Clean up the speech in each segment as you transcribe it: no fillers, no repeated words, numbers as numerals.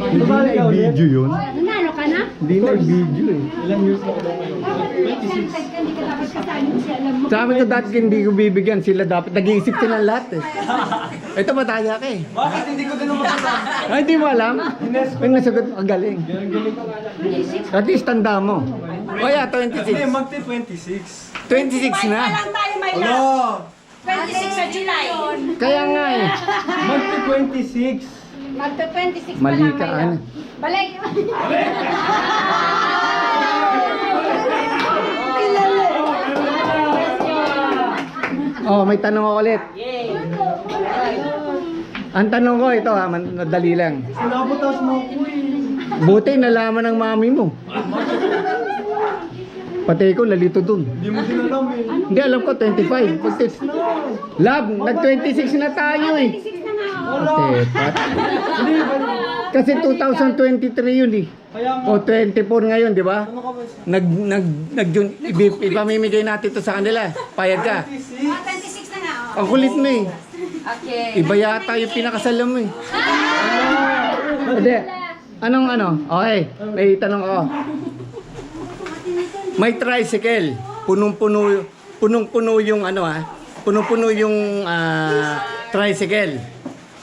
Hindi na i-video yun. Nanalo ka na? Hindi na i-video eh. Ilang years na ako ngayon? Hindi ka dapat kasali siya, alam mo. Sa amin ko dati hindi ko bibigyan sila dapat. Nag-iisip sila ng lahat eh. Ito mataya ka eh. Bakit hindi ko din naman kasama? Ay, di mo alam? May nasagot ang galing. Galing ko nga lang. At least tanda mo. O yeah, 26. Hindi, magti-26. 26 na. lang tayo, may Hello! 26 sa July. Kaya nga eh. Magti-26. Magto-26 pa Mali lang, ka, may ano? Balik! Oh, may tanong ako ulit. Ang tanong ko ito ha, madali lang. Sinabutas mo ako eh. Buti nalaman ng mami mo. Pati ko lalito dun. Hindi mo din alam eh. Hindi alam ko 25. Love, nag-26 na tayo eh. 26 na nga, oh. Ate, kasi 2023 yun eh. Kaya nga. O 24 ngayon, di ba? Ano ka ba? Ipamimigay natin to sa kanila. Payag ka. 26? 26 na nga, oh. Ang kulit mo eh. Okay. Iba yata yung pinakasalam mo eh. Hindi. Anong ano? Okay, may tanong ako. May tricycle. Punong-puno yung ano punong-puno yung tricycle.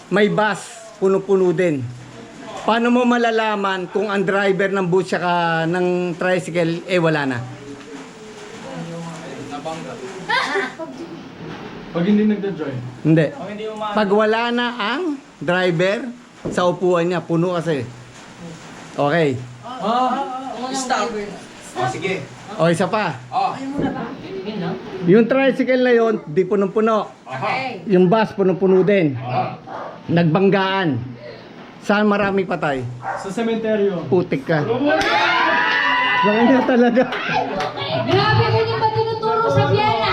May bus, puno-puno din. Paano mo malalaman kung ang driver ng bus saka ng tricycle wala na? Pag hindi nagda-drive. Hindi. Pag wala na ang driver sa upuan niya, puno kasi. Okay. Stop. Oh, sige. O isa pa. Oh. Yung tricycle na yon, di punong-puno. Okay. Yung bus punong-puno din. Nagbanggaan. Saan maraming patay? Sa sementeryo. Putik ka. Sa kanya talaga. Grabe, ganyan ba tinuturo sa Vienna?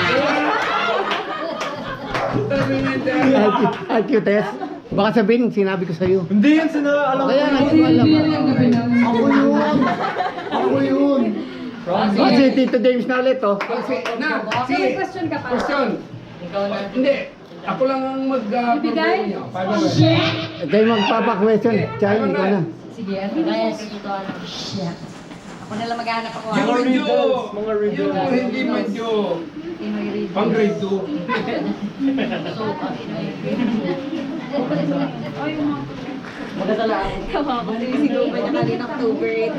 IQ test. Baka sabihin, sinabi ko sa'yo. Hindi yan alam Kaya nga, hindi ko alam. Ako yun. Kasi Tito James na ulit, oh. May question ka pa. Hindi. Ako lang ang Ibigay? Kayo magpapa-question. Chay, ikaw na. Sige, kaya dito ano. Ako nalang maghanap ako. Mga riddles. Mga riddles. Yung hindi medyo Pinoy read. pang grade 2. Kawawa ko sigaw pa niya kanina October 8.